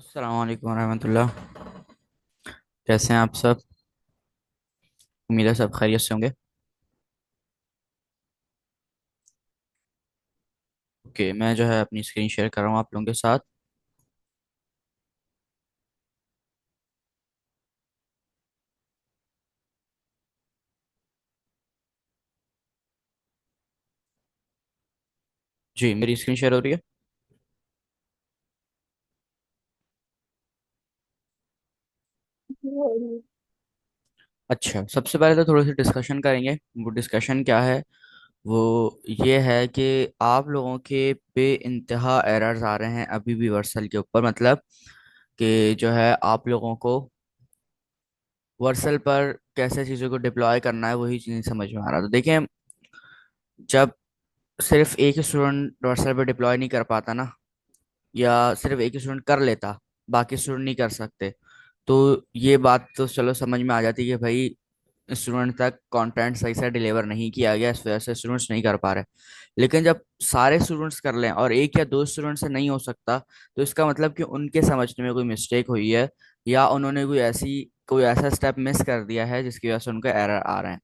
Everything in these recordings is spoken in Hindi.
अस्सलाम वालेकुम रहमतुल्लाह। कैसे हैं आप सब? उम्मीद है सब खैरियत से होंगे। ओके, मैं जो है अपनी स्क्रीन शेयर कर रहा हूँ आप लोगों के साथ। जी, मेरी स्क्रीन शेयर हो रही है। अच्छा, सबसे पहले तो थोड़ी सी डिस्कशन करेंगे। वो डिस्कशन क्या है? वो ये है कि आप लोगों के बे इंतहा एरर्स आ रहे हैं अभी भी वर्सल के ऊपर। मतलब कि जो है आप लोगों को वर्सल पर कैसे चीज़ों को डिप्लॉय करना है वही चीज़ नहीं समझ में आ रहा। तो देखें, जब सिर्फ एक ही स्टूडेंट वर्सल पर डिप्लॉय नहीं कर पाता ना, या सिर्फ एक ही स्टूडेंट कर लेता, बाकी स्टूडेंट नहीं कर सकते, तो ये बात तो चलो समझ में आ जाती है कि भाई स्टूडेंट तक कंटेंट सही से डिलीवर नहीं किया गया, इस वजह से स्टूडेंट्स नहीं कर पा रहे। लेकिन जब सारे स्टूडेंट्स कर लें और एक या दो स्टूडेंट से नहीं हो सकता, तो इसका मतलब कि उनके समझने में कोई मिस्टेक हुई है, या उन्होंने कोई ऐसा स्टेप मिस कर दिया है जिसकी वजह से उनको एरर आ रहे हैं।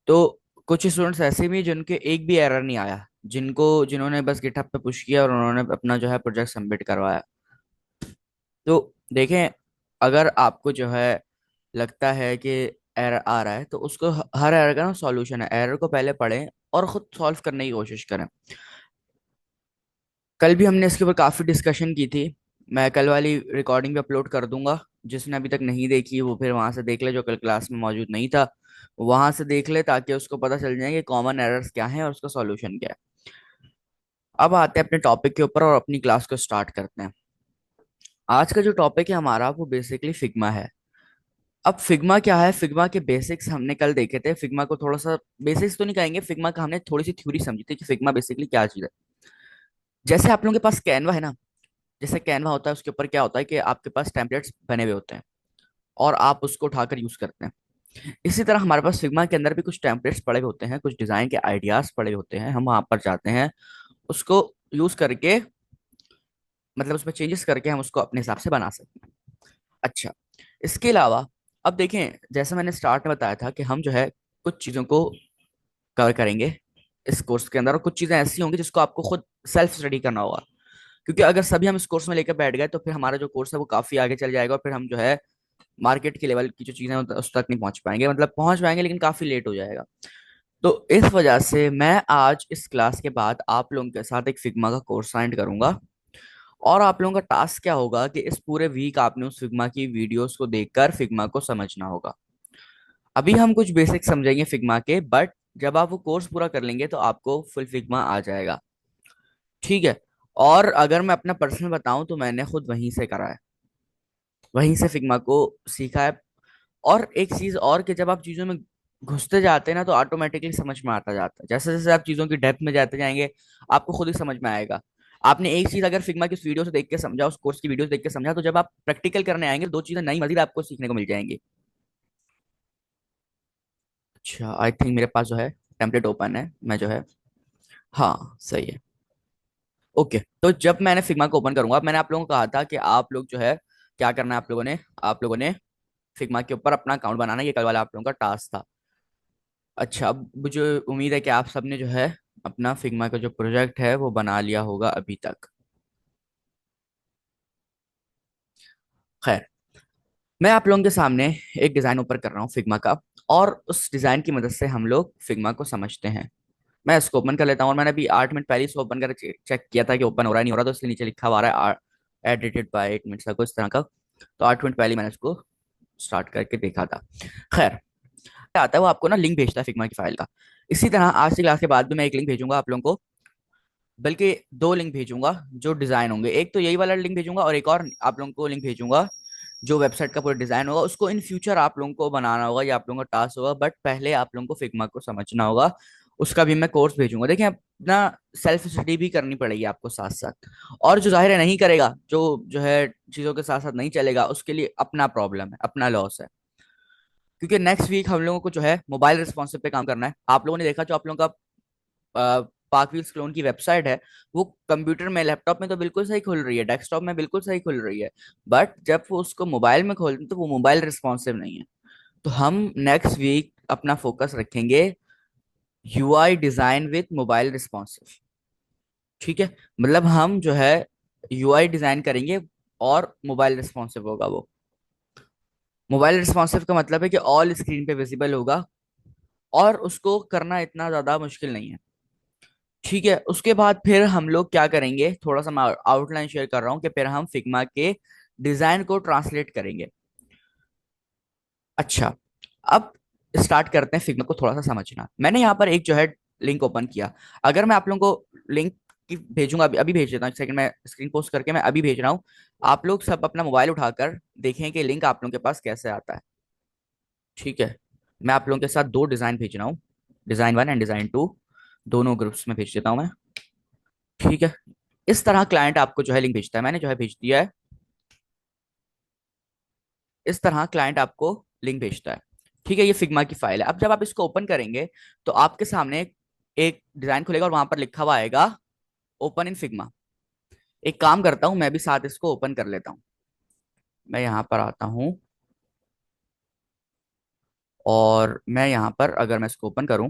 तो कुछ स्टूडेंट्स ऐसे भी हैं जिनके एक भी एरर नहीं आया, जिन्होंने बस गिटहब पे पुश किया और उन्होंने अपना जो है प्रोजेक्ट सबमिट करवाया। तो देखें, अगर आपको जो है लगता है कि एरर आ रहा है, तो उसको हर एरर का ना सॉल्यूशन है। एरर को पहले पढ़ें और खुद सॉल्व करने की कोशिश करें। कल भी हमने इसके ऊपर काफ़ी डिस्कशन की थी। मैं कल वाली रिकॉर्डिंग भी अपलोड कर दूंगा। जिसने अभी तक नहीं देखी वो फिर वहां से देख ले, जो कल क्लास में मौजूद नहीं था। वहां से देख ले ताकि उसको पता चल जाए कि कॉमन एरर्स क्या हैं और उसका सॉल्यूशन क्या है। अब आते हैं अपने टॉपिक के ऊपर और अपनी क्लास को स्टार्ट करते हैं। आज का जो टॉपिक है हमारा वो बेसिकली फिग्मा है। अब फिग्मा क्या है? फिग्मा के बेसिक्स हमने कल देखे थे। फिग्मा को थोड़ा सा बेसिक्स तो नहीं कहेंगे, फिग्मा का हमने थोड़ी सी थ्योरी समझी थी कि फिग्मा बेसिकली क्या चीज़ है। जैसे आप लोगों के पास कैनवा है ना, जैसे कैनवा होता है उसके ऊपर क्या होता है कि आपके पास टेम्पलेट्स बने हुए होते हैं और आप उसको उठाकर यूज करते हैं। इसी तरह हमारे पास फिग्मा के अंदर भी कुछ टेम्पलेट्स पड़े हुए होते हैं, कुछ डिजाइन के आइडियाज पड़े होते हैं। हम वहां पर जाते हैं, उसको यूज करके, मतलब उसमें चेंजेस करके हम उसको अपने हिसाब से बना सकते हैं। अच्छा, इसके अलावा अब देखें, जैसे मैंने स्टार्ट में बताया था कि हम जो है कुछ चीज़ों को कवर करेंगे इस कोर्स के अंदर, और कुछ चीज़ें ऐसी होंगी जिसको आपको खुद सेल्फ स्टडी करना होगा। क्योंकि अगर सभी हम इस कोर्स में लेकर बैठ गए तो फिर हमारा जो कोर्स है वो काफ़ी आगे चल जाएगा, और फिर हम जो है मार्केट के लेवल की जो चीज़ें हैं उस तक नहीं पहुंच पाएंगे। मतलब पहुंच पाएंगे लेकिन काफ़ी लेट हो जाएगा। तो इस वजह से मैं आज इस क्लास के बाद आप लोगों के साथ एक फिग्मा का कोर्स साइंड करूंगा। और आप लोगों का टास्क क्या होगा कि इस पूरे वीक आपने उस फिग्मा की वीडियोस को देखकर फिग्मा को समझना होगा। अभी हम कुछ बेसिक समझेंगे फिग्मा के, बट जब आप वो कोर्स पूरा कर लेंगे तो आपको फुल फिग्मा आ जाएगा। ठीक है। और अगर मैं अपना पर्सनल बताऊं तो मैंने खुद वहीं से करा है, वहीं से फिग्मा को सीखा है। और एक चीज और कि जब आप चीजों में घुसते जाते हैं ना तो ऑटोमेटिकली समझ में आता जाता है। जैसे जैसे आप चीजों की डेप्थ में जाते जाएंगे आपको खुद ही समझ में आएगा। आपने एक चीज अगर फिग्मा की उस वीडियो से देख के समझा, उस कोर्स की वीडियो से देख के समझा, तो जब आप प्रैक्टिकल करने आएंगे दो चीजें नई मजीद आपको सीखने को मिल जाएंगी। अच्छा, आई थिंक मेरे पास जो है टेम्पलेट ओपन है, मैं जो है, हाँ सही है। ओके, तो जब मैंने फिग्मा को ओपन करूंगा, मैंने आप लोगों को कहा था कि आप लोग जो है क्या करना है, आप लोगों ने फिग्मा के ऊपर अपना अकाउंट बनाना, ये कल वाला आप लोगों का टास्क था। अच्छा, अब मुझे उम्मीद है कि आप सबने जो है अपना फिग्मा का जो प्रोजेक्ट है वो बना लिया होगा अभी तक। खैर, मैं आप लोगों के सामने एक डिज़ाइन ऊपर कर रहा हूँ फिग्मा का, और उस डिज़ाइन की मदद से हम लोग फिग्मा को समझते हैं। मैं इसको ओपन कर लेता हूँ, और मैंने अभी 8 मिनट पहले इसको ओपन कर चेक किया था कि ओपन हो रहा है नहीं हो रहा, तो इसलिए नीचे लिखा हुआ आ रहा है एडिटेड बाय 8 मिनट्स अगो, इस तरह का। तो 8 मिनट पहले मैंने इसको स्टार्ट करके देखा था। खैर, आता है वो आपको ना लिंक भेजता है फिग्मा की फाइल का। इसी तरह आज की क्लास के बाद भी मैं एक लिंक भेजूंगा आप लोगों को, बल्कि दो लिंक भेजूंगा जो डिजाइन होंगे। एक तो यही वाला लिंक भेजूंगा और एक और आप लोगों को लिंक भेजूंगा जो वेबसाइट का पूरा डिजाइन होगा। उसको इन फ्यूचर आप लोगों को बनाना होगा, या आप लोगों का टास्क होगा, बट पहले आप लोगों को फिग्मा को समझना होगा। उसका भी मैं कोर्स भेजूंगा। देखिए, अपना सेल्फ स्टडी भी करनी पड़ेगी आपको साथ साथ। और जो जाहिर है नहीं करेगा, जो जो है चीजों के साथ साथ नहीं चलेगा, उसके लिए अपना प्रॉब्लम है, अपना लॉस है। क्योंकि नेक्स्ट वीक हम लोगों को जो है मोबाइल रिस्पॉन्सिव पे काम करना है। आप लोगों ने देखा जो आप लोगों का पार्क व्हील्स क्लोन की वेबसाइट है, वो कंप्यूटर में, लैपटॉप में तो बिल्कुल सही खुल रही है, डेस्कटॉप में बिल्कुल सही खुल रही है, बट जब वो उसको मोबाइल में खोलते हैं तो वो मोबाइल रिस्पॉन्सिव नहीं है। तो हम नेक्स्ट वीक अपना फोकस रखेंगे UI design with mobile responsive. ठीक है, मतलब हम जो है यूआई डिजाइन करेंगे और मोबाइल रिस्पॉन्सिव होगा वो। मोबाइल रिस्पॉन्सिव का मतलब है कि ऑल स्क्रीन पे विजिबल होगा, और उसको करना इतना ज्यादा मुश्किल नहीं है। ठीक है, उसके बाद फिर हम लोग क्या करेंगे, थोड़ा सा मैं आउटलाइन शेयर कर रहा हूँ कि फिर हम फिग्मा के डिजाइन को ट्रांसलेट करेंगे। अच्छा, अब स्टार्ट करते हैं फिग्मा को थोड़ा सा समझना। मैंने यहाँ पर एक जो है लिंक ओपन किया। अगर मैं आप लोगों को लिंक की भेजूंगा, अभी अभी भेज देता हूँ, एक सेकंड में स्क्रीन पोस्ट करके मैं अभी भेज रहा हूँ। आप लोग सब अपना मोबाइल उठाकर देखें कि लिंक आप लोगों के पास कैसे आता है। ठीक है, मैं आप लोगों के साथ दो डिजाइन भेज रहा हूँ, डिजाइन 1 एंड डिजाइन 2, दोनों ग्रुप्स में भेज देता हूँ मैं। ठीक है, इस तरह क्लाइंट आपको जो है लिंक भेजता है, मैंने जो है भेज दिया है। इस तरह क्लाइंट आपको लिंक भेजता है। ठीक है, ये फिग्मा की फाइल है। अब जब आप इसको ओपन करेंगे तो आपके सामने एक डिजाइन खुलेगा और वहां पर लिखा हुआ आएगा ओपन इन फिग्मा। एक काम करता हूं, मैं भी साथ इसको ओपन कर लेता हूं। मैं यहां पर आता हूं, और मैं यहां पर अगर मैं इसको ओपन करूं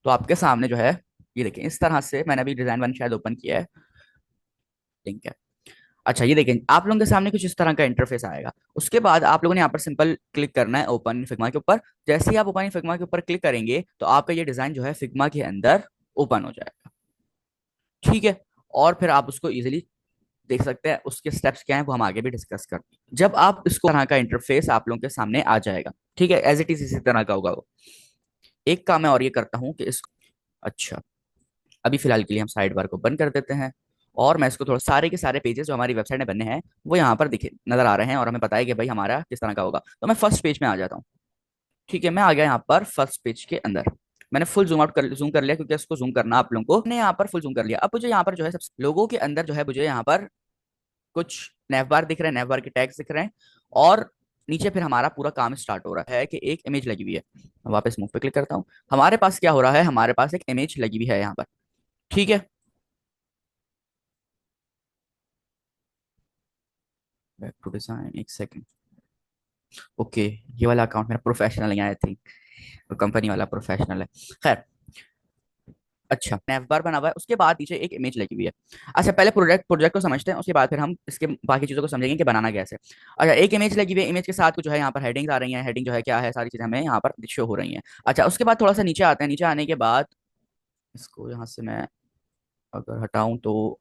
तो आपके सामने जो है, ये देखें, इस तरह से मैंने अभी डिजाइन 1 शायद ओपन किया है, लिंक है। अच्छा, ये देखें, आप लोगों के सामने कुछ इस तरह का इंटरफेस आएगा। उसके बाद आप लोगों ने यहाँ पर सिंपल क्लिक करना है ओपन फिग्मा के ऊपर। जैसे ही आप ओपन फिग्मा के ऊपर क्लिक करेंगे तो आपका ये डिजाइन जो है फिग्मा के अंदर ओपन हो जाएगा। ठीक है, और फिर आप उसको इजीली देख सकते हैं, उसके स्टेप्स क्या हैं वो हम आगे भी डिस्कस करते हैं। जब आप इसको तरह का इंटरफेस आप लोगों के सामने आ जाएगा, ठीक है, एज इट इज इसी तरह का होगा वो। एक काम मैं और ये करता हूँ कि इसको, अच्छा, अभी फिलहाल के लिए हम साइड बार को बंद कर देते हैं, और मैं इसको थोड़ा, सारे के सारे पेजेस जो हमारी वेबसाइट में बने हैं वो यहाँ पर दिखे नजर आ रहे हैं, और हमें पता है कि भाई हमारा किस तरह का होगा। तो मैं फर्स्ट पेज में आ जाता हूँ। ठीक है, मैं आ गया यहाँ पर फर्स्ट पेज के अंदर। मैंने फुल जूम कर लिया, क्योंकि इसको जूम करना आप लोगों को, मैंने यहाँ पर फुल जूम कर लिया। अब मुझे यहाँ पर जो है सब लोगों के अंदर जो है मुझे यहाँ पर कुछ नेवबार दिख रहे हैं, नेवबार के टैग्स दिख रहे हैं, और नीचे फिर हमारा पूरा काम स्टार्ट हो रहा है कि एक इमेज लगी हुई है। वापस मूव पे क्लिक करता हूँ। हमारे पास क्या हो रहा है, हमारे पास एक इमेज लगी हुई है यहाँ पर। ठीक है, बैक टू डिजाइन, एक सेकंड। ओके, ये वाला अकाउंट मेरा प्रोफेशनल है आई थिंक, कंपनी वाला प्रोफेशनल है। खैर, अच्छा, नैव बार बना हुआ है, उसके बाद नीचे एक इमेज लगी हुई है। अच्छा, पहले प्रोजेक्ट प्रोजेक्ट को समझते हैं, उसके बाद फिर हम इसके बाकी चीजों को समझेंगे कि बनाना कैसे। अच्छा, एक इमेज लगी हुई है, इमेज के साथ कुछ जो है यहाँ पर हेडिंग्स आ रही हैं, हेडिंग जो है क्या है, सारी चीजें हमें यहाँ पर शो हो रही हैं। अच्छा, उसके बाद थोड़ा सा नीचे आते हैं, नीचे आने के बाद इसको यहाँ से मैं अगर हटाऊं तो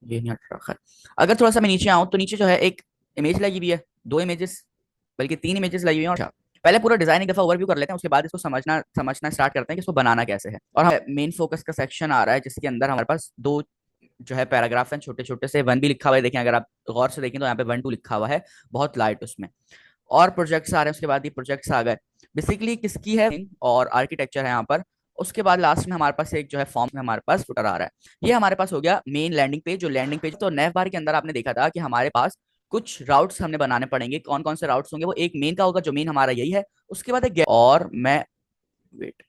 ये नहीं हट रहा है। अगर थोड़ा सा मैं नीचे आऊं तो नीचे जो है एक इमेज लगी हुई है, दो इमेजेस, बल्कि तीन इमेजेस लगी हुई हैं। अच्छा, पहले पूरा डिजाइन एक दफा ओवरव्यू कर लेते हैं, उसके बाद इसको समझना समझना स्टार्ट करते हैं कि इसको बनाना कैसे है। और हम मेन फोकस का सेक्शन आ रहा है, जिसके अंदर हमारे पास दो जो है पैराग्राफ हैं, छोटे छोटे से, वन भी लिखा हुआ है, देखें अगर आप गौर से देखें तो यहाँ पे 1 2 लिखा हुआ है, बहुत लाइट उसमें। और प्रोजेक्ट्स आ रहे हैं, उसके बाद ये प्रोजेक्ट्स आ गए। बेसिकली किसकी है, और आर्किटेक्चर है यहाँ पर। उसके बाद लास्ट में हमारे पास एक जो है फॉर्म में हमारे पास फुटर आ रहा है। ये हमारे पास हो गया मेन लैंडिंग पेज। जो लैंडिंग पेज तो नैव बार के अंदर आपने देखा था कि हमारे पास कुछ राउट्स हमने बनाने पड़ेंगे। कौन कौन से राउट्स होंगे, वो एक मेन का होगा जो मेन हमारा यही है, उसके बाद एक और मैं वेट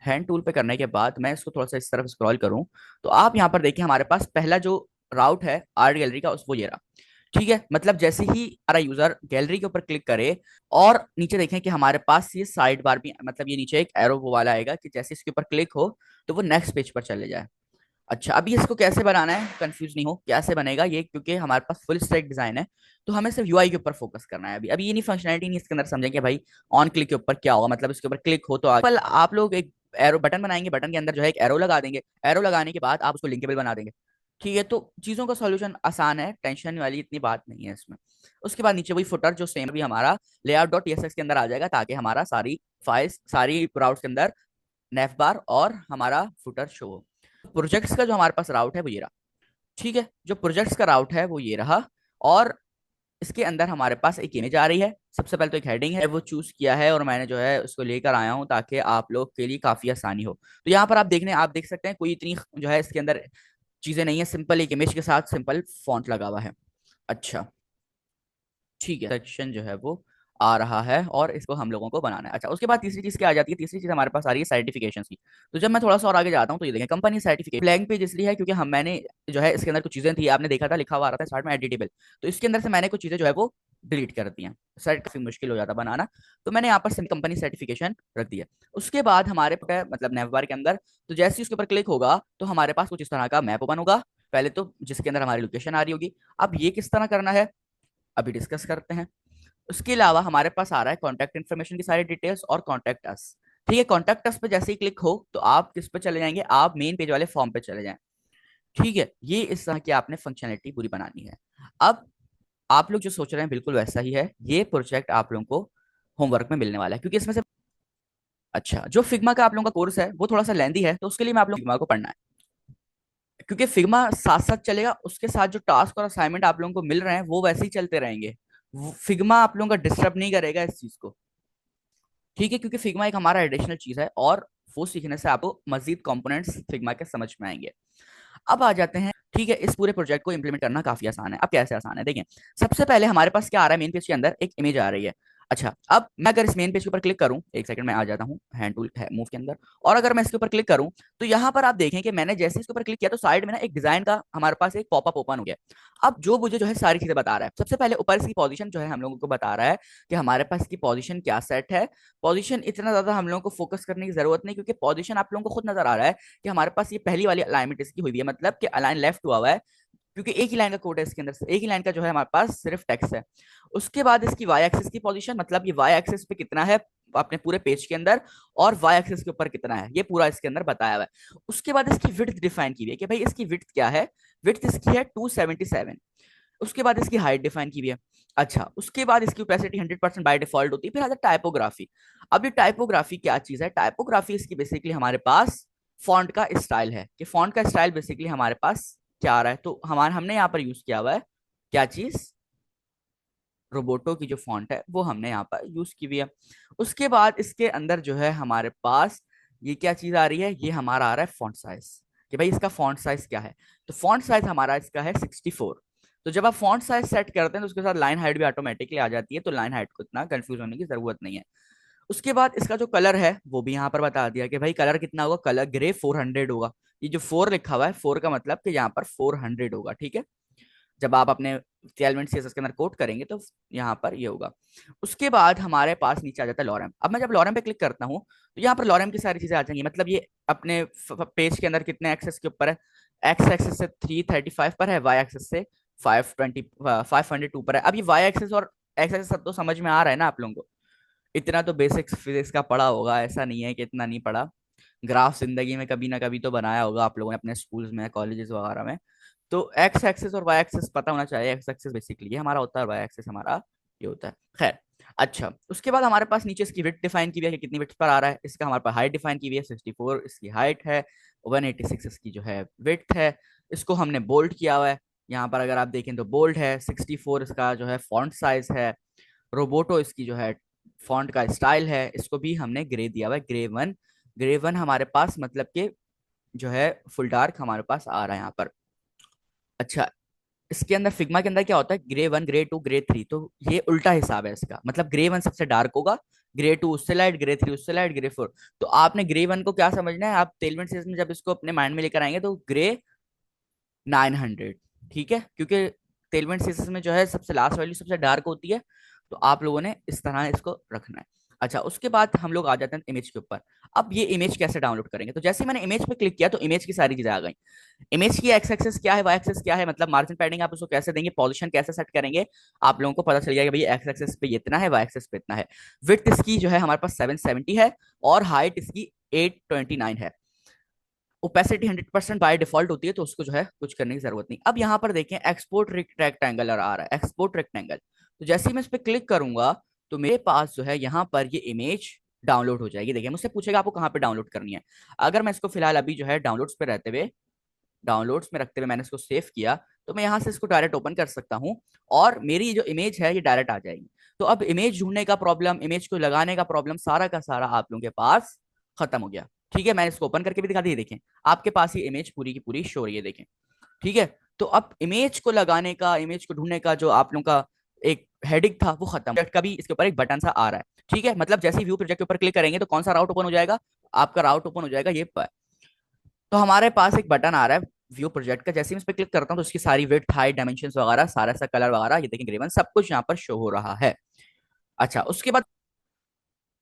हैंड टूल पे करने के बाद मैं इसको थोड़ा सा इस तरफ स्क्रॉल करूं तो आप यहाँ पर देखिए हमारे पास पहला जो राउट है आर्ट गैलरी का, उस वो ये रहा। ठीक है, मतलब जैसे ही हमारा यूजर गैलरी के ऊपर क्लिक करे और नीचे देखें कि हमारे पास ये साइड बार भी, मतलब ये नीचे एक एरो वो वाला आएगा कि जैसे इसके ऊपर क्लिक हो तो वो नेक्स्ट पेज पर चले जाए। अच्छा, अभी इसको कैसे बनाना है, कंफ्यूज नहीं हो कैसे बनेगा ये, क्योंकि हमारे पास फुल स्टैक डिजाइन है, तो हमें सिर्फ यूआई के ऊपर फोकस करना है। अभी अभी ये नहीं, फंक्शनलिटी नहीं इसके अंदर समझेंगे भाई ऑन क्लिक के ऊपर क्या होगा, मतलब इसके ऊपर क्लिक हो तो आगे आप लोग एक एरो बटन बनाएंगे, बटन के अंदर जो है एक एरो लगा देंगे, एरो लगाने के बाद आप उसको लिंकेबल बना देंगे। ठीक है, तो चीजों का सॉल्यूशन आसान है, टेंशन वाली इतनी बात नहीं है इसमें। उसके बाद नीचे वही फुटर जो सेम भी हमारा लेआउट डॉट टीएसएक्स के अंदर आ जाएगा, ताकि हमारा सारी फाइल्स सारी ब्राउज के अंदर नेफ बार और हमारा फुटर शो हो। प्रोजेक्ट्स का जो हमारे पास राउट है वो ये रहा। ठीक है, जो प्रोजेक्ट्स का राउट है वो ये रहा, और इसके अंदर हमारे पास एक इमेज आ रही है। सबसे पहले तो एक हेडिंग है, वो चूज किया है और मैंने जो है उसको लेकर आया हूं ताकि आप लोग के लिए काफी आसानी हो। तो यहाँ पर आप देख सकते हैं कोई इतनी जो है इसके अंदर चीजें नहीं है, सिंपल एक इमेज के साथ सिंपल फॉन्ट लगा हुआ है। अच्छा, ठीक है, सेक्शन जो है वो आ रहा है और इसको हम लोगों को बनाना है। अच्छा, उसके बाद तीसरी चीज क्या आ जाती है? तीसरी चीज हमारे पास आ रही है सर्टिफिकेशन की। तो जब मैं थोड़ा सा और आगे जाता हूँ तो ये देखें, कंपनी सर्टिफिकेट ब्लैंक पेज इसलिए है क्योंकि हम मैंने जो है इसके अंदर कुछ चीजें थी, आपने देखा था लिखा हुआ आ रहा था स्टार्ट में एडिटेबल, तो इसके अंदर से मैंने कुछ चीजें जो है वो डिलीट कर दी हैं। सर काफी मुश्किल हो जाता बनाना, तो मैंने यहाँ पर कंपनी सर्टिफिकेशन रख दिया। उसके बाद हमारे मतलब नेविबार के अंदर, तो जैसे ही उसके ऊपर क्लिक होगा तो हमारे पास कुछ इस तरह का मैप ओपन होगा, पहले तो जिसके अंदर हमारी लोकेशन आ रही होगी। अब ये किस तरह करना है अभी डिस्कस करते हैं। उसके अलावा हमारे पास आ रहा है कॉन्टैक्ट इन्फॉर्मेशन की सारी डिटेल्स और कॉन्टैक्ट अस। ठीक है, कॉन्टैक्ट अस पे जैसे ही क्लिक हो तो आप किस पे चले जाएंगे? आप मेन पेज वाले फॉर्म पे चले जाएं। ठीक है, ये इस तरह की आपने फंक्शनलिटी पूरी बनानी है। अब आप लोग जो सोच रहे हैं बिल्कुल वैसा ही है, ये प्रोजेक्ट आप लोगों को होमवर्क में मिलने वाला है क्योंकि इसमें से अच्छा, जो फिग्मा का आप लोगों का कोर्स है वो थोड़ा सा लेंदी है, तो उसके लिए मैं आप लोग फिग्मा को पढ़ना है क्योंकि फिग्मा साथ साथ चलेगा, उसके साथ जो टास्क और असाइनमेंट आप लोगों को मिल रहे हैं वो वैसे ही चलते रहेंगे। फिग्मा आप लोगों का डिस्टर्ब नहीं करेगा इस चीज को। ठीक है, क्योंकि फिग्मा एक हमारा एडिशनल चीज है और वो सीखने से आपको मजीद कंपोनेंट्स फिग्मा के समझ में आएंगे। अब आ जाते हैं, ठीक है, इस पूरे प्रोजेक्ट को इंप्लीमेंट करना काफी आसान है। अब कैसे आसान है देखें, सबसे पहले हमारे पास क्या आ रहा है, मेन पेज के अंदर एक इमेज आ रही है। अच्छा, अब मैं अगर इस मेन पेज के ऊपर क्लिक करूं, एक सेकंड में आ जाता हूं हैंड टूल है मूव के अंदर, और अगर मैं इसके ऊपर क्लिक करूं तो यहां पर आप देखें कि मैंने जैसे इसके ऊपर क्लिक किया तो साइड में ना एक डिजाइन का हमारे पास एक पॉपअप ओपन हो गया। अब जो मुझे जो है सारी चीजें बता रहा है, सबसे पहले ऊपर इसकी पोजीशन जो है हम लोगों को बता रहा है कि हमारे पास इसकी पोजीशन क्या सेट है। पोजीशन इतना ज्यादा हम लोगों को फोकस करने की जरूरत नहीं, क्योंकि पोजीशन आप लोगों को खुद नजर आ रहा है कि हमारे पास ये पहली वाली अलाइनमेंट इसकी हुई है, मतलब कि अलाइन लेफ्ट हुआ हुआ है, क्योंकि एक ही लाइन का कोड है इसके अंदर से, एक ही लाइन का जो है हमारे पास सिर्फ टेक्स्ट है। उसके बाद इसकी वाई एक्सिस की पोजीशन, मतलब ये वाई एक्सिस पे कितना है अपने पूरे पेज के अंदर, और वाई एक्सिस के ऊपर कितना है, ये पूरा इसके अंदर बताया हुआ है। उसके बाद इसकी विड्थ डिफाइन की हुई है कि भाई इसकी विड्थ क्या है, विड्थ इसकी है 277। उसके बाद इसकी हाइट डिफाइन की हुई है। अच्छा, उसके बाद इसकी ओपेसिटी 100% बाय डिफॉल्ट होती है। फिर आता है टाइपोग्राफी। अब ये टाइपोग्राफी क्या चीज है? टाइपोग्राफी इसकी बेसिकली हमारे पास फॉन्ट का स्टाइल है, कि फॉन्ट का स्टाइल बेसिकली हमारे पास क्या आ रहा है, तो हमारे हमने यहाँ पर यूज किया हुआ है क्या चीज, रोबोटो की जो फॉन्ट है वो हमने यहाँ पर यूज की हुई है। उसके बाद इसके अंदर जो है हमारे पास ये क्या चीज आ रही है, ये हमारा आ रहा है फॉन्ट साइज, कि भाई इसका फॉन्ट साइज क्या है। तो फॉन्ट साइज हमारा इसका है 64। तो जब आप फॉन्ट साइज सेट करते हैं तो उसके साथ लाइन हाइट भी ऑटोमेटिकली आ जाती है, तो लाइन हाइट को इतना कंफ्यूज होने की जरूरत नहीं है। उसके बाद इसका जो कलर है वो भी यहाँ पर बता दिया कि भाई कलर कितना होगा, कलर ग्रे 400 होगा। ये जो 4 लिखा हुआ है, 4 का मतलब कि यहाँ पर 400 होगा। ठीक है, जब आप अपने एलिमेंट सीएसएस के अंदर कोड करेंगे तो यहाँ पर ये होगा। उसके बाद हमारे पास नीचे आ जाता है लॉरेम। अब मैं जब लॉरेम पे क्लिक करता हूँ तो यहाँ पर लॉरेम की सारी चीजें आ जाएंगी, मतलब ये अपने पेज के अंदर कितने एक्सेस के ऊपर है, एक्स एक्सेस से 335 पर है, वाई एक्सेस से 502 पर है। अब ये वाई एक्सेस और एक्स एक्सेस सब तो समझ में आ रहा है ना आप लोगों को, इतना तो बेसिक्स फिजिक्स का पढ़ा होगा, ऐसा नहीं है कि इतना नहीं पढ़ा। ग्राफ जिंदगी में कभी ना कभी तो बनाया होगा आप लोगों ने अपने स्कूल्स में, कॉलेजेस वगैरह में। तो एक्स एक्सेस और वाई एक्सेस पता होना चाहिए। एक्स एक्सेस बेसिकली ये हमारा होता है, वाई एक्सेस हमारा ये होता है। खैर, अच्छा, उसके बाद हमारे पास नीचे इसकी विड्थ डिफाइन की हुई है कि कितनी विड्थ पर आ रहा है, इसका हमारे पास हाइट डिफाइन की हुई है 64 इसकी हाइट है, 186 इसकी जो है विड्थ है। इसको हमने बोल्ड किया हुआ है, यहाँ पर अगर आप देखें तो बोल्ड है। 64 इसका जो है फॉन्ट साइज है। रोबोटो इसकी जो है फॉन्ट का स्टाइल है, इसको भी हमने ग्रे दिया हुआ है, ग्रे वन। ग्रे वन हमारे पास मतलब कि जो है फुल डार्क हमारे पास आ रहा है यहाँ पर। अच्छा, इसके अंदर फिग्मा के अंदर क्या होता है, grey one, grey two, grey three, तो ये उल्टा हिसाब है इसका, मतलब ग्रे वन सबसे डार्क होगा, ग्रे टू उससे लाइट, ग्रे थ्री उससे लाइट, ग्रे फोर। तो आपने ग्रे वन को क्या समझना है, आप टेलमेंट सीरीज में जब इसको अपने माइंड में लेकर आएंगे तो ग्रे 900। ठीक है, क्योंकि टेलमेंट सीरीज में जो है सबसे लास्ट वैल्यू सबसे डार्क होती है, तो आप लोगों ने इस तरह इसको रखना है। अच्छा, उसके बाद हम लोग आ जाते हैं इमेज के ऊपर। अब ये इमेज कैसे डाउनलोड करेंगे, तो जैसे मैंने इमेज पे क्लिक किया तो इमेज की सारी चीजें आ गई। इमेज की एक्स एक्सेस क्या है, वाई एक्सेस क्या है, मतलब मार्जिन पैडिंग आप उसको कैसे देंगे, पॉजिशन कैसे सेट करेंगे, आप लोगों को पता चल जाएगा भाई एक्स एक्सेस पे इतना है, वाई एक्सेस पे इतना है। विड्थ इसकी जो है हमारे पास 770 है और हाइट इसकी 829 है। ओपेसिटी 100% बाय डिफॉल्ट होती है, तो उसको जो है कुछ करने की जरूरत नहीं। अब यहाँ पर देखें एक्सपोर्ट रेक्टेंगल आ रहा है, एक्सपोर्ट रेक्टेंगल। तो जैसे ही मैं इस पर क्लिक करूंगा तो मेरे पास जो है यहाँ पर ये इमेज डाउनलोड हो जाएगी। देखिए, मुझसे पूछेगा आपको कहाँ पे डाउनलोड करनी है। अगर मैं इसको फिलहाल अभी जो है डाउनलोड्स पे रहते हुए, डाउनलोड्स में रखते हुए मैंने इसको सेव किया, तो मैं यहाँ से इसको डायरेक्ट ओपन कर सकता हूँ और मेरी जो इमेज है ये डायरेक्ट आ जाएगी। तो अब इमेज ढूंढने का प्रॉब्लम, इमेज को लगाने का प्रॉब्लम, सारा का सारा आप लोगों के पास खत्म हो गया। ठीक है, मैंने इसको ओपन करके भी दिखा दी, देखें आपके पास ये इमेज पूरी की पूरी शो रही है, देखें। ठीक है, तो अब इमेज को लगाने का, इमेज को ढूंढने का जो आप लोगों का एक हेडिंग था वो खत्म, प्रोजेक्ट का भी इसके ऊपर एक बटन सा आ रहा है। ठीक है, मतलब जैसे ही व्यू प्रोजेक्ट के ऊपर क्लिक करेंगे तो कौन सा राउट ओपन हो जाएगा, आपका राउट ओपन हो जाएगा ये पर। तो हमारे पास एक बटन आ रहा है व्यू प्रोजेक्ट का, जैसे ही मैं इस पर क्लिक करता हूँ तो उसकी सारी विड्थ हाइट डायमेंशन वगैरह सारा सा कलर वगैरह ये देखिए ग्रेवन सब कुछ यहाँ पर शो हो रहा है। अच्छा, उसके बाद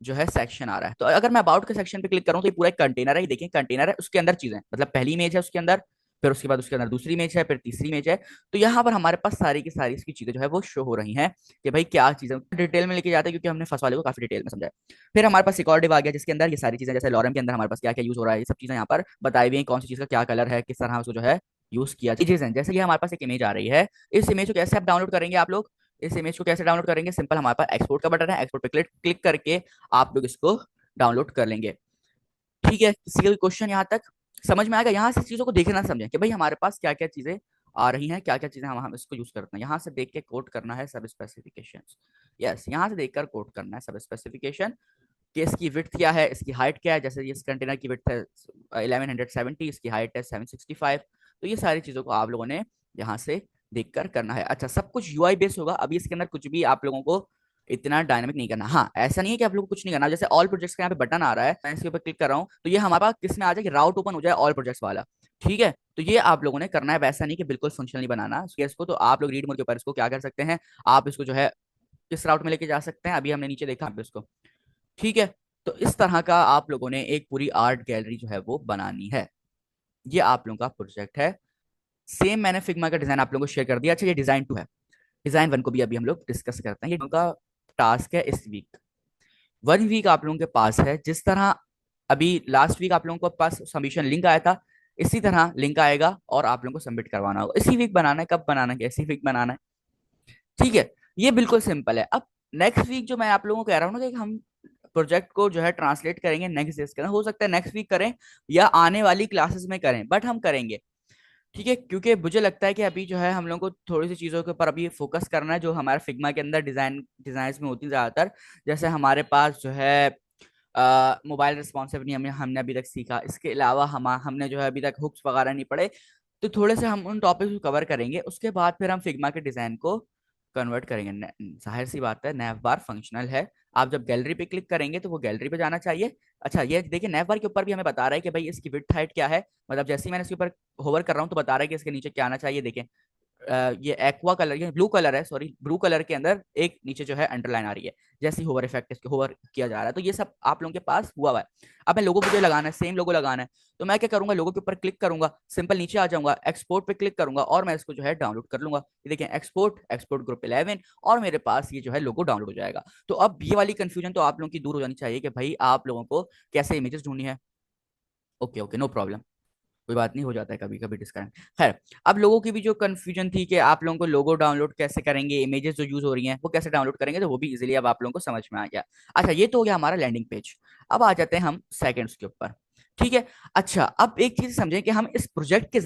जो है सेक्शन आ रहा है। तो अगर मैं अबाउट के सेक्शन पे क्लिक करूं तो ये पूरा एक कंटेनर है, ये देखिए कंटेनर है, उसके अंदर चीजें मतलब पहली इमेज है उसके अंदर, फिर उसके बाद उसके अंदर दूसरी इमेज है, फिर तीसरी इमेज है। तो यहाँ पर हमारे पास सारी की सारी इसकी चीजें जो है वो शो हो रही हैं कि भाई क्या चीजें डिटेल में लेके जाते हैं, क्योंकि हमने फर्स्ट वाले को काफी डिटेल में समझा है। फिर हमारे पास एक और डिव आ गया जिसके अंदर ये सारी चीजें, जैसे लॉरम के अंदर हमारे पास क्या क्या यूज हो रहा है, ये सब चीजें यहाँ पर बताई हुई है, कौन सी चीज का क्या कलर है, किस तरह उसको जो है यूज किया चीजें। जैसे कि हमारे पास एक इमेज आ रही है, इस इमेज को कैसे आप डाउनलोड करेंगे, आप लोग इस इमेज को कैसे डाउनलोड करेंगे, सिंपल हमारे पास एक्सपोर्ट का बटन है, एक्सपोर्ट पे क्लिक क्लिक करके आप लोग इसको डाउनलोड कर लेंगे। ठीक है, किसी का क्वेश्चन यहाँ तक समझ में आएगा? यहाँ से चीजों को देखना समझें कि भाई हमारे पास क्या क्या चीजें आ रही हैं, क्या क्या चीजें हम इसको यूज करते हैं। यहाँ से देख के कोड करना है सब स्पेसिफिकेशन। यस, यहाँ से देखकर कोड करना है सब स्पेसिफिकेशन कि इसकी विड्थ क्या है, इसकी हाइट क्या है। जैसे इस कंटेनर की विड्थ है 1170, इसकी हाइट है 765। तो ये सारी चीजों को आप लोगों ने यहाँ से देखकर करना है। अच्छा, सब कुछ यूआई बेस होगा, अभी इसके अंदर कुछ भी आप लोगों को इतना डायनामिक नहीं करना। हाँ, ऐसा नहीं है कि आप लोग को कुछ नहीं करना। जैसे ऑल प्रोजेक्ट्स का यहाँ पे बटन आ रहा है, मैं इसके ऊपर क्लिक कर रहा हूँ तो ये हमारे पास किस में आ जाए कि राउट ओपन हो जाए ऑल प्रोजेक्ट्स वाला। ठीक है, तो ये आप लोगों ने करना है, वैसा नहीं कि बिल्कुल फंक्शनली बनाना इसको। तो आप लोग रीड मोड के ऊपर इसको क्या कर सकते हैं, आप इसको जो है किस राउट में लेके जा सकते हैं, अभी हमने नीचे देखा इसको। ठीक है, तो इस तरह का आप लोगों ने एक पूरी आर्ट गैलरी जो है वो बनानी है। ये आप लोगों का प्रोजेक्ट है। सेम मैंने फिग्मा का डिजाइन आप लोगों को शेयर कर दिया। अच्छा, ये डिजाइन 2 है, डिजाइन 1 को भी अभी हम लोग डिस्कस करते हैं। ये उनका टास्क है इस वीक। 1 वीक आप लोगों के पास है, जिस तरह अभी लास्ट वीक आप लोगों के पास सबमिशन लिंक आया था, इसी तरह लिंक आएगा और आप लोगों को सबमिट करवाना होगा। इसी वीक बनाना है, कब बनाना है, इसी वीक बनाना है। ठीक है, ये बिल्कुल सिंपल है। अब नेक्स्ट वीक जो मैं आप लोगों को कह रहा हूँ ना कि हम प्रोजेक्ट को जो है ट्रांसलेट करेंगे नेक्स्ट डेज के अंदर, हो सकता है नेक्स्ट वीक करें या आने वाली क्लासेस में करें, बट हम करेंगे। ठीक है, क्योंकि मुझे लगता है कि अभी जो है हम लोग को थोड़ी सी चीज़ों के ऊपर अभी फोकस करना है जो हमारे फिग्मा के अंदर डिजाइन में होती है ज़्यादातर। जैसे हमारे पास जो है मोबाइल रिस्पॉन्सिव नहीं, हमने हमने अभी तक सीखा। इसके अलावा हमने जो है अभी तक हुक्स वगैरह नहीं पढ़े। तो थोड़े से हम उन टॉपिक्स को कवर करेंगे, उसके बाद फिर हम फिग्मा के डिजाइन को कन्वर्ट करेंगे। जाहिर सी बात है, नैव बार फंक्शनल है। आप जब गैलरी पे क्लिक करेंगे तो वो गैलरी पे जाना चाहिए। अच्छा, ये देखिए नैव बार के ऊपर भी हमें बता रहा है कि भाई इसकी विड्थ हाइट क्या है। मतलब जैसे ही मैंने इसके ऊपर होवर कर रहा हूँ तो बता रहा है कि इसके नीचे क्या आना चाहिए। देखें ये एक्वा कलर, ये ब्लू कलर है, सॉरी ब्लू कलर के अंदर एक नीचे जो है अंडरलाइन आ रही है, जैसे ही होवर इफेक्ट इसके होवर किया जा रहा है। तो ये सब आप लोगों के पास हुआ हुआ है। अब मैं लोगो मुझे लगाना है, सेम लोगो लगाना है, तो मैं क्या करूंगा, लोगो के ऊपर क्लिक करूंगा, सिंपल नीचे आ जाऊंगा, एक्सपोर्ट पे क्लिक करूंगा और मैं इसको जो है डाउनलोड कर लूंगा। ये देखें एक्सपोर्ट, एक्सपोर्ट ग्रुप 11, और मेरे पास ये जो है लोगो डाउनलोड हो जाएगा। तो अब ये वाली कंफ्यूजन तो आप लोगों की दूर हो जानी चाहिए कि भाई आप लोगों को कैसे इमेजेस ढूंढनी है। ओके ओके, नो प्रॉब्लम, कोई बात नहीं, हो जाता है कभी कभी डिस्कनेक्ट। खैर, अब लोगों की भी जो कंफ्यूजन थी कि आप लोगों को लोगो डाउनलोड कैसे करेंगे, इमेजेस जो यूज हो रही हैं वो कैसे डाउनलोड करेंगे, तो वो भी इजीली अब आप लोगों को समझ में आ गया। अच्छा, ये तो हो गया हमारा लैंडिंग पेज। अब आ जाते हैं हम सेकंड्स के ऊपर। ठीक है, अच्छा अब एक चीज समझें कि हम इस प्रोजेक्ट के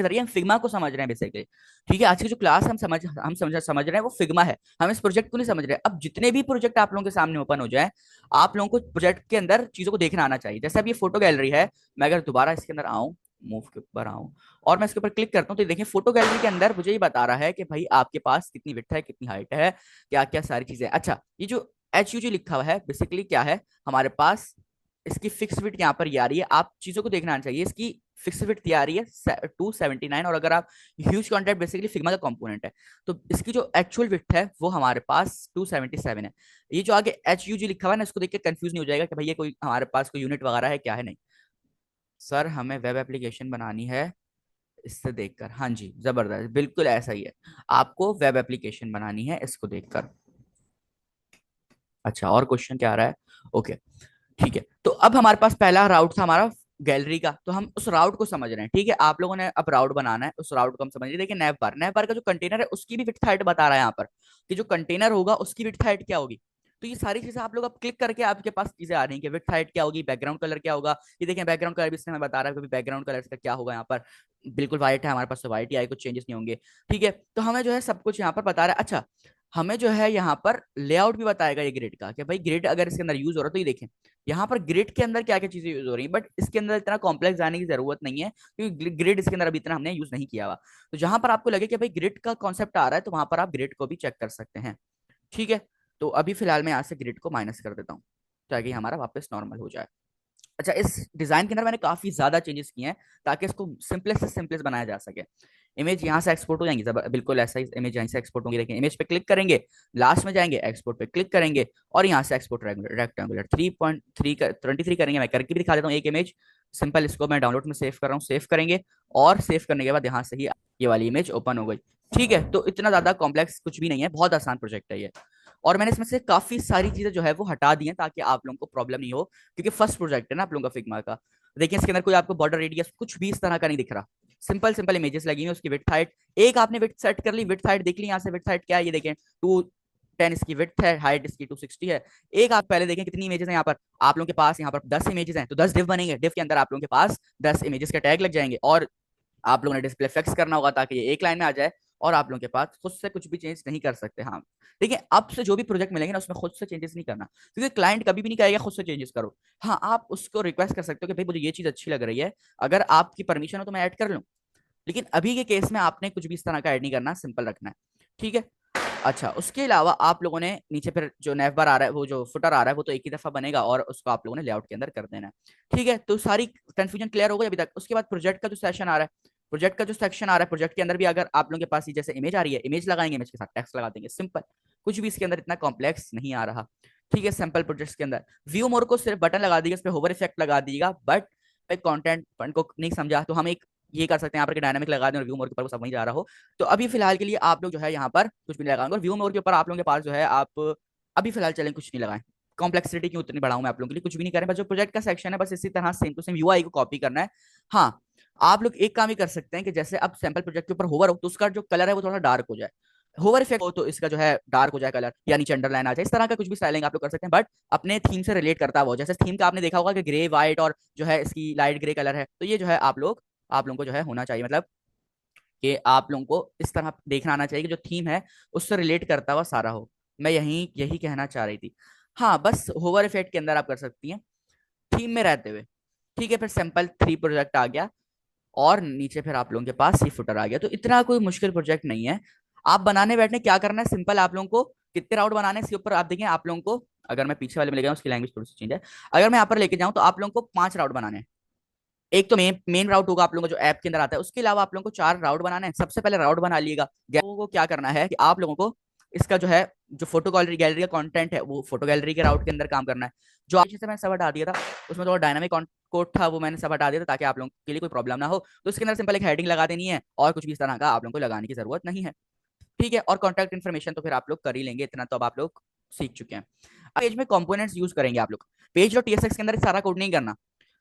जरिए हम फिग्मा को समझ रहे हैं बेसिकली। ठीक है, आज की जो क्लास हम समझ रहे हैं वो फिग्मा है, हम इस प्रोजेक्ट को नहीं समझ रहे। अब जितने भी प्रोजेक्ट आप लोगों के सामने ओपन हो जाए, आप लोगों को प्रोजेक्ट के अंदर चीजों को देखना आना चाहिए। जैसे अब ये फोटो गैलरी है, मैं अगर दोबारा इसके अंदर आऊं, मूव के ऊपर आऊं और मैं इसके ऊपर क्लिक करता हूं, तो देखिए फोटो गैलरी के अंदर मुझे ये बता रहा है कि भाई आपके पास कितनी विड्थ है, कितनी हाइट है, क्या क्या सारी चीजें। अच्छा, ये जो HUG लिखा हुआ है बेसिकली क्या है, हमारे पास इसकी फिक्स विड्थ यहाँ पर ये आ रही है, आप चीजों को देखना चाहिए। इसकी फिक्स विड्थ ये आ रही है 279, और अगर आप ह्यूज कॉन्टेंट बेसिकली फिग्मा का कंपोनेंट है, तो इसकी जो एक्चुअल विड्थ है वो हमारे पास 277 है। ये जो आगे HUG लिखा हुआ है ना, इसको देख के कंफ्यूज नहीं हो जाएगा कि भाई ये कोई हमारे पास कोई यूनिट वगैरह है क्या है, नहीं सर, हमें वेब एप्लीकेशन बनानी है इससे देखकर। हाँ जी, जबरदस्त, बिल्कुल ऐसा ही है, आपको वेब एप्लीकेशन बनानी है इसको देखकर। अच्छा, और क्वेश्चन क्या आ रहा है? ओके, ठीक है, तो अब हमारे पास पहला राउट था हमारा गैलरी का, तो हम उस राउट को समझ रहे हैं। ठीक है, आप लोगों ने अब राउट बनाना है, उस राउट को हम समझ रहे हैं। देखिए नैव बार का जो कंटेनर है उसकी भी विड्थ हाइट बता रहा है यहाँ पर, कि जो कंटेनर होगा उसकी विड्थ हाइट क्या होगी। तो ये सारी चीजें आप लोग अब क्लिक करके आपके पास चीजें आ रही हैं कि विड्थ हाइट क्या होगी, बैकग्राउंड कलर क्या होगा। ये देखें बैकग्राउंड कलर भी इसने हमें बता रहा है कि बैकग्राउंड कलर का क्या होगा। यहाँ पर बिल्कुल व्हाइट है हमारे पास, तो व्हाइट ही आए, कुछ चेंजेस नहीं होंगे। ठीक है, तो हमें जो है सब कुछ यहाँ पर बता रहा है। अच्छा, हमें जो है यहाँ पर लेआउट भी बताएगा ये ग्रिड का, कि भाई ग्रिड अगर इसके अंदर यूज हो रहा है तो ये देखें यहाँ पर ग्रिड के अंदर क्या क्या चीजें यूज हो रही है, बट इसके अंदर इतना कॉम्प्लेक्स जाने की जरूरत नहीं है क्योंकि ग्रिड इसके अंदर अभी इतना हमने यूज नहीं किया हुआ। तो जहां पर आपको लगे कि भाई ग्रिड का कॉन्सेप्ट आ रहा है तो वहां पर आप ग्रिड को भी चेक कर सकते हैं। ठीक है, तो अभी फिलहाल मैं यहाँ से ग्रिड को माइनस कर देता हूँ ताकि हमारा वापस नॉर्मल हो जाए। अच्छा, इस डिजाइन के अंदर मैंने काफी ज्यादा चेंजेस किए हैं ताकि इसको सिंपलेस्ट से सिंपलेस्ट बनाया जा सके। इमेज यहाँ से एक्सपोर्ट हो जाएंगी, बिल्कुल ऐसा ही इमेज यहाँ से एक्सपोर्ट होंगी। देखिए इमेज पे क्लिक करेंगे, लास्ट में जाएंगे, एक्सपोर्ट पे क्लिक करेंगे और यहाँ से एक्सपोर्ट रेक्टेंगुलर 3.3 करेंगे। मैं करके भी दिखा देता हूँ एक इमेज सिंपल। इसको मैं डाउनलोड में सेव कर रहा हूँ, सेव करेंगे और सेव करने के बाद यहाँ से ही ये वाली इमेज ओपन हो गई। ठीक है, तो इतना ज्यादा कॉम्प्लेक्स कुछ भी नहीं है, बहुत आसान प्रोजेक्ट है ये। और मैंने इसमें से काफी सारी चीजें जो है वो हटा दी हैं ताकि आप लोगों को प्रॉब्लम नहीं हो, क्योंकि फर्स्ट प्रोजेक्ट है ना आप लोगों का फिग्मा का। देखिए इसके अंदर कोई आपको बॉर्डर रेडियस कुछ भी इस तरह का नहीं दिख रहा, सिंपल सिंपल इमेजेस लगी हुई उसकी विड्थ हाइट। एक आपने विड्थ सेट कर ली, विड्थ हाइट देख ली यहाँ से, विड्थ हाइट क्या है ये देखें 210 इसकी विड्थ है, हाइट इसकी 260 है। एक आप पहले देखें कितनी इमेजेस हैं यहाँ पर, आप लोगों के पास यहाँ पर 10 इमेजेस हैं तो 10 डिव बनेंगे, डिव के अंदर आप लोगों के पास 10 इमेजेस के टैग लग जाएंगे और आप लोगों ने डिस्प्ले फिक्स करना होगा ताकि ये एक लाइन में आ जाए और आप लोगों के पास खुद से कुछ भी चेंज नहीं कर सकते। हाँ देखिए, अब से जो भी प्रोजेक्ट मिलेंगे ना उसमें खुद से चेंजेस नहीं करना, क्योंकि क्लाइंट कभी भी नहीं कहेगा खुद से चेंजेस करो। हाँ आप उसको रिक्वेस्ट कर सकते हो कि भाई मुझे ये चीज अच्छी लग रही है, अगर आपकी परमिशन हो तो मैं ऐड कर लूँ, लेकिन अभी के केस में आपने कुछ भी इस तरह का ऐड नहीं करना, सिंपल रखना है। ठीक है। अच्छा, उसके अलावा आप लोगों ने नीचे फिर जो नेव बार आ रहा है, वो जो फुटर आ रहा है, वो तो एक ही दफा बनेगा और उसको आप लोगों ने लेआउट के अंदर कर देना है। ठीक है, तो सारी कंफ्यूजन क्लियर हो गई अभी तक। उसके बाद प्रोजेक्ट का जो सेशन आ रहा है, प्रोजेक्ट का जो सेक्शन आ रहा है, प्रोजेक्ट के अंदर भी अगर आप लोगों के पास जैसे इमेज आ रही है, इमेज लगाएंगे, इमेज के साथ टेक्स्ट लगा देंगे, सिंपल। कुछ भी इसके अंदर इतना कॉम्प्लेक्स नहीं आ रहा। ठीक है, सिंपल प्रोजेक्ट्स के अंदर व्यू मोर को सिर्फ बटन लगा दीजिएगा, उस पर होवर इफेक्ट लगा दीजिएगा, बट कंटेंट को नहीं समझा तो हम एक ये कर सकते हैं यहाँ पर डायनामिक लगा दें और व्यू मोर के ऊपर वो सब वहीं जा रहा हो। तो अभी फिलहाल के लिए आप लोग जो है यहाँ पर कुछ भी नहीं लगाएंगे और व्यू मोर के ऊपर आप लोगों के पास जो है आप अभी फिलहाल चलें कुछ नहीं लगाएं। कॉम्प्लेक्सिटी क्यों उतनी बढ़ाऊं मैं आप लोगों के लिए, कुछ भी नहीं करें, बस जो प्रोजेक्ट का सेक्शन है बस इसी तरह सेम टू सेम यूआई को कॉपी करना है। हाँ, आप लोग एक काम ही कर सकते हैं कि जैसे अब सैंपल प्रोजेक्ट के ऊपर होवर हो तो उसका जो कलर है वो थोड़ा डार्क हो जाए, होवर इफेक्ट हो तो इसका जो है डार्क हो जाए कलर, या नीचे अंडरलाइन आ जाए, इस तरह का कुछ भी स्टाइलिंग आप लोग कर सकते हैं, बट अपने थीम से रिलेट करता हो। जैसे थीम का आपने देखा होगा कि ग्रे व्हाइट और जो है इसकी लाइट ग्रे कलर है, तो ये जो है आप लोगों को जो है होना चाहिए, मतलब कि आप लोगों को इस तरह देखना आना चाहिए कि जो थीम है उससे रिलेट करता हुआ सारा हो। मैं यही कहना चाह रही थी। हाँ, बस होवर इफेक्ट के अंदर आप कर सकती हैं थीम में रहते हुए। ठीक है, फिर सिंपल 3 प्रोजेक्ट आ गया और नीचे फिर आप लोगों के पास सी फुटर आ गया। तो इतना कोई मुश्किल प्रोजेक्ट नहीं है। आप बनाने बैठने क्या करना है, सिंपल आप लोगों को कितने राउंड बनाने हैं इसके ऊपर आप देखें। आप लोगों को अगर मैं पीछे वाले में ले गया उसकी लैंग्वेज थोड़ी सी चेंज है, अगर मैं यहाँ पर लेके जाऊँ तो आप लोगों को 5 राउंड बनाने हैं। एक तो मेन राउट होगा आप लोगों को जो ऐप के अंदर आता है, उसके अलावा आप लोगों को 4 राउट बनाना है। सबसे पहले राउट बना लिएगा। लोगों को क्या करना है कि आप लोगों को इसका जो है जो फोटो गैलरी गैलरी का कंटेंट है वो फोटो गैलरी के राउट के अंदर काम करना है। जो पीछे से मैंने सब हटा दिया था, उसमें थोड़ा डायनामिक कोड था वो मैंने सब हटा दिया था ताकि आप लोगों के लिए कोई प्रॉब्लम ना हो। तो इसके अंदर सिंपल एक हेडिंग लगा देनी है और कुछ भी इस तरह का आप लोगों को लगाने की जरूरत नहीं है। ठीक है, और कॉन्टैक्ट इन्फॉर्मेशन तो फिर आप लोग कर ही लेंगे, इतना तो अब आप लोग सीख चुके हैं। अब पेज में कंपोनेंट्स यूज करेंगे आप लोग। पेज और टीएसएक्स के अंदर सारा कोड नहीं करना,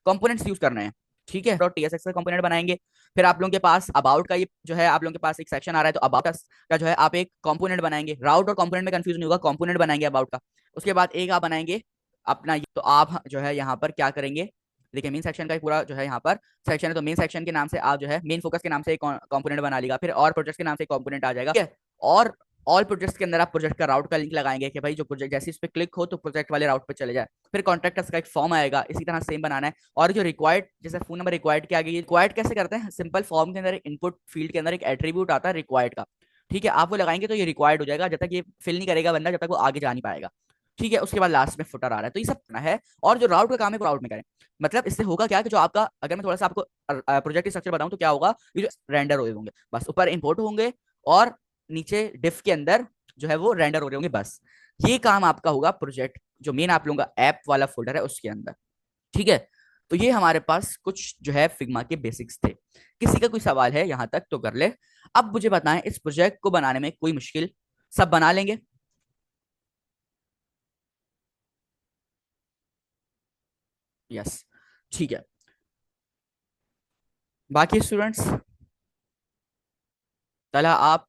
कंपोनेंट्स यूज करना है। ठीक है, डॉट टीएसएक्स का कंपोनेंट बनाएंगे। फिर आप लोगों के पास अबाउट का ये जो है आप लोगों के पास एक सेक्शन आ रहा है, तो अबाउट का जो है आप एक कंपोनेंट बनाएंगे। राउट और कंपोनेंट में कंफ्यूज नहीं होगा, कंपोनेंट बनाएंगे अबाउट का। उसके बाद एक आप बनाएंगे अपना, तो आप जो है यहाँ पर क्या करेंगे, देखिए मेन सेक्शन का पूरा जो है यहाँ पर सेक्शन है, तो मेन सेक्शन के नाम से आप जो है मेन फोकस के नाम से एक कंपोनेंट बना लेगा। फिर और प्रोजेक्ट के नाम से एक कंपोनेंट आ जाएगा। ठीक है, और ऑल प्रोजेक्ट्स के अंदर आप प्रोजेक्ट का राउट का लिंक लगाएंगे कि भाई जो प्रोजेक्ट जैसे इस पे क्लिक हो तो प्रोजेक्ट वाले राउट पे चले जाए। फिर कॉन्टैक्ट का एक फॉर्म आएगा, इसी तरह सेम बनाना है। और जो रिक्वायर्ड, जैसे फोन नंबर रिक्वायर्ड के आगे रिक्वायर्ड कैसे करते हैं, सिंपल फॉर्म के अंदर इनपुट फील्ड के अंदर एक एट्रीब्यूट आता है रिक्वायर्ड का। ठीक है, आप वो लगाएंगे तो ये रिक्वायर्ड हो जाएगा, जब तक ये फिल नहीं करेगा बंदा, जब तक वो आगे जा नहीं पाएगा। ठीक है, उसके बाद लास्ट में फुटर आ रहा है, तो ये सब करना है। और जो राउट का काम है वो राउट में करें। मतलब इससे होगा क्या कि जो आपका, अगर मैं थोड़ा सा आपको प्रोजेक्ट स्ट्रक्चर बताऊं तो क्या होगा, ये जो रेंडर हुए होंगे बस ऊपर इंपोर्ट होंगे और नीचे डिफ के अंदर जो है वो रेंडर हो रहे होंगे, बस ये काम आपका होगा प्रोजेक्ट जो मेन आप लोगों का ऐप वाला फोल्डर है उसके अंदर। ठीक है, तो ये हमारे पास कुछ जो है फिग्मा के बेसिक्स थे। किसी का कोई सवाल है यहां तक तो कर ले। अब मुझे बताएं इस प्रोजेक्ट को बनाने में कोई मुश्किल, सब बना लेंगे? यस, ठीक है। बाकी स्टूडेंट्स, तला आप,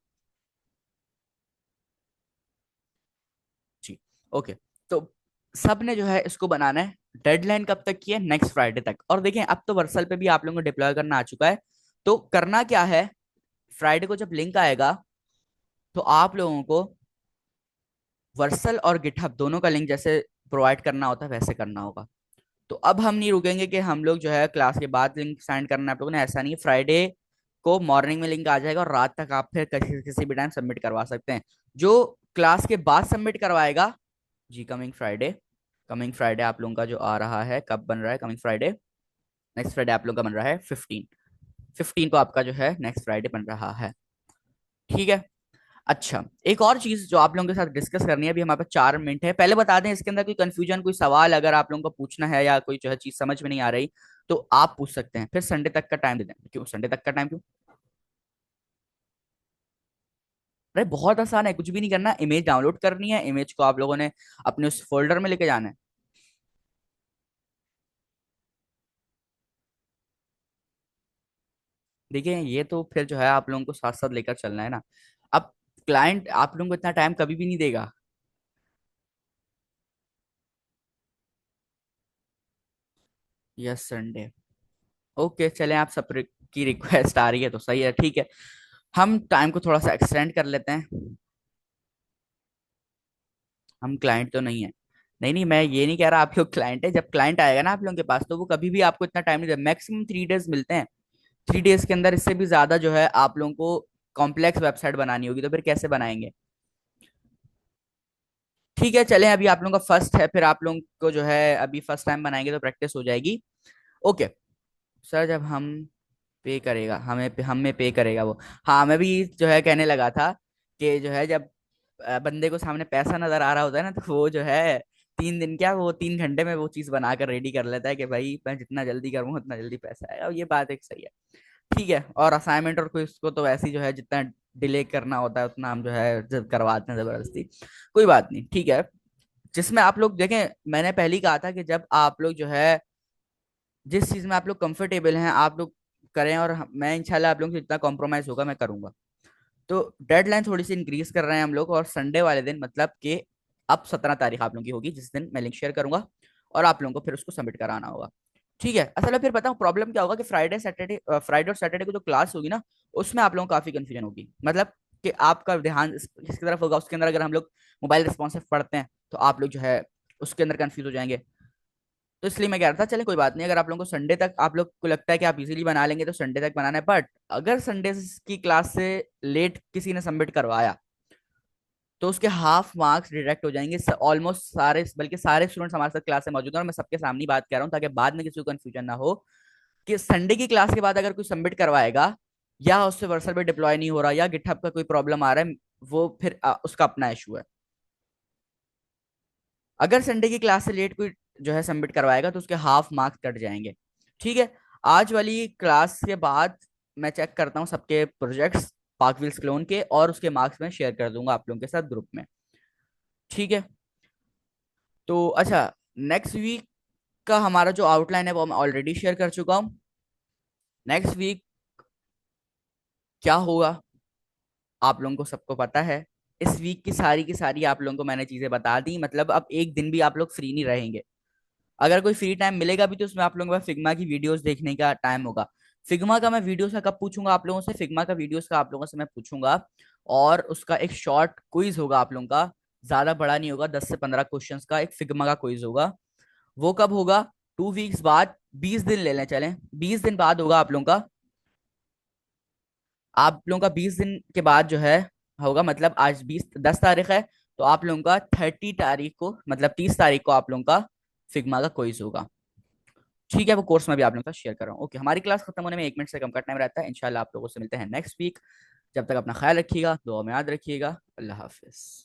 जी, ओके। तो सब ने जो है इसको बनाना है। डेडलाइन कब तक की है, नेक्स्ट फ्राइडे तक। और देखें अब तो वर्सल पे भी आप लोगों को डिप्लॉय करना आ चुका है। तो करना क्या है, फ्राइडे को जब लिंक आएगा तो आप लोगों को वर्सल और गिटहब दोनों का लिंक जैसे प्रोवाइड करना होता है वैसे करना होगा। तो अब हम नहीं रुकेंगे कि हम लोग जो है क्लास के बाद लिंक सेंड करना है आप लोगों ने, ऐसा नहीं है। फ्राइडे को मॉर्निंग में लिंक आ जाएगा और रात तक आप फिर किसी भी टाइम सबमिट करवा सकते हैं। जो क्लास के बाद सबमिट करवाएगा, जी कमिंग फ्राइडे आप लोगों का जो आ रहा है, कब बन रहा है कमिंग फ्राइडे, नेक्स्ट फ्राइडे आप लोगों का बन रहा है 15 को आपका जो है नेक्स्ट फ्राइडे बन रहा है। ठीक है। अच्छा, एक और चीज जो आप लोगों के साथ डिस्कस करनी है, अभी हमारे पास 4 मिनट है, पहले बता दें इसके अंदर कोई कंफ्यूजन कोई सवाल अगर आप लोगों को पूछना है या कोई जो है चीज समझ में नहीं आ रही तो आप पूछ सकते हैं, फिर संडे तक का टाइम दे दें। क्यों संडे तक का टाइम क्यों? अरे बहुत आसान है, कुछ भी नहीं करना, इमेज डाउनलोड करनी है, इमेज को आप लोगों ने अपने उस फोल्डर में लेके जाना है। देखिए ये तो फिर जो है आप लोगों को साथ साथ लेकर चलना है ना। अब क्लाइंट आप लोगों को इतना टाइम कभी भी नहीं देगा। Yes Sunday. ओके चलें, आप सब की रिक्वेस्ट आ रही है तो सही है, ठीक है। हम टाइम को थोड़ा सा एक्सटेंड कर लेते हैं। हम क्लाइंट तो नहीं है। नहीं नहीं, मैं ये नहीं कह रहा आप लोग क्लाइंट है, जब क्लाइंट आएगा ना आप लोगों के पास तो वो कभी भी आपको इतना टाइम नहीं देगा, मैक्सिमम 3 डेज मिलते हैं। 3 डेज के अंदर इससे भी ज्यादा जो है आप लोगों को कॉम्प्लेक्स वेबसाइट बनानी होगी तो फिर कैसे बनाएंगे? ठीक है चलें, अभी आप लोगों का फर्स्ट है, फिर आप लोगों को जो है अभी फर्स्ट टाइम बनाएंगे तो प्रैक्टिस हो जाएगी। ओके। सर जब हम पे करेगा हमें पे करेगा वो। हाँ मैं भी जो है कहने लगा था कि जो है जब बंदे को सामने पैसा नजर आ रहा होता है ना तो वो जो है 3 दिन क्या वो 3 घंटे में वो चीज बनाकर रेडी कर लेता है कि भाई मैं जितना जल्दी करूँ उतना जल्दी पैसा आएगा, और ये बात एक सही है। ठीक है, और असाइनमेंट और क्विज को तो वैसे ही जो है जितना डिले करना होता है उतना हम जो है करवाते हैं जबरदस्ती। कोई बात नहीं, ठीक है। जिसमें आप लोग देखें, मैंने पहले ही कहा था कि जब आप लोग जो है जिस चीज में आप लोग कंफर्टेबल हैं आप लोग करें, और मैं इंशाल्लाह आप लोगों से जितना कॉम्प्रोमाइज होगा मैं करूंगा। तो डेडलाइन थोड़ी सी इंक्रीज कर रहे हैं हम लोग, और संडे वाले दिन मतलब कि अब 17 तारीख आप लोगों की होगी जिस दिन मैं लिंक शेयर करूंगा, और आप लोगों को फिर उसको सबमिट कराना होगा। ठीक है। असल में फिर बताऊं प्रॉब्लम क्या होगा कि फ्राइडे और सैटरडे को जो क्लास होगी ना उसमें आप लोगों को काफी कंफ्यूजन होगी, मतलब कि आपका ध्यान जिसकी तरफ होगा उसके अंदर अगर हम लोग मोबाइल रिस्पॉन्सिव पढ़ते हैं तो आप लोग जो है उसके अंदर कंफ्यूज हो जाएंगे। तो इसलिए मैं कह रहा था चले कोई बात नहीं, अगर आप लोगों को संडे तक आप लोग को लगता है कि आप इजीली बना लेंगे तो संडे तक बनाना है, बट अगर संडे की क्लास से लेट किसी ने सबमिट करवाया तो उसके हाफ मार्क्स डिडक्ट हो जाएंगे। ऑलमोस्ट सारे बल्कि सारे स्टूडेंट्स हमारे साथ क्लास में मौजूद हैं, और मैं सबके सामने ही बात कर रहा हूँ ताकि बाद में किसी को कंफ्यूजन ना हो कि संडे की क्लास के बाद अगर कोई सबमिट करवाएगा या उससे वर्सल पे डिप्लॉय नहीं हो रहा या गिटहब का कोई प्रॉब्लम आ रहा है, वो फिर उसका अपना इशू है। अगर संडे की क्लास से लेट कोई जो है सबमिट करवाएगा तो उसके हाफ मार्क्स कट जाएंगे। ठीक है। आज वाली क्लास के बाद मैं चेक करता हूँ सबके प्रोजेक्ट्स पार्कविल्स क्लोन के, और उसके मार्क्स में शेयर कर दूंगा आप लोगों के साथ ग्रुप में। ठीक है। तो अच्छा, नेक्स्ट वीक का हमारा जो आउटलाइन है वो मैं ऑलरेडी शेयर कर चुका हूँ। नेक्स्ट वीक क्या होगा आप लोगों को सबको पता है। इस वीक की सारी आप लोगों को मैंने चीजें बता दी, मतलब अब एक दिन भी आप लोग फ्री नहीं रहेंगे। अगर कोई फ्री टाइम मिलेगा भी तो उसमें आप लोगों के पास फिग्मा की वीडियोस देखने का टाइम होगा। फिग्मा का मैं वीडियोस का कब पूछूंगा आप लोगों से, फिग्मा का वीडियोस का आप लोगों से मैं पूछूंगा, और उसका एक शॉर्ट क्विज होगा आप लोगों का, ज्यादा बड़ा नहीं होगा, 10 से 15 क्वेश्चंस का एक फिग्मा का क्विज होगा। वो कब होगा? 2 वीक्स बाद, 20 दिन ले लें चलें, 20 दिन बाद होगा आप लोगों का। आप लोगों का 20 दिन के बाद जो है होगा, मतलब आज 10 तारीख है, तो आप लोगों का 30 तारीख को मतलब 30 तारीख को आप लोगों का फिग्मा का क्विज होगा। ठीक है, वो कोर्स में भी आप लोगों के साथ शेयर कर रहा हूँ। ओके, हमारी क्लास खत्म होने में 1 मिनट से कम का टाइम रहता है। इंशाल्लाह आप लोगों से मिलते हैं नेक्स्ट वीक। जब तक अपना ख्याल रखिएगा, दुआ में याद रखिएगा। अल्लाह हाफिज।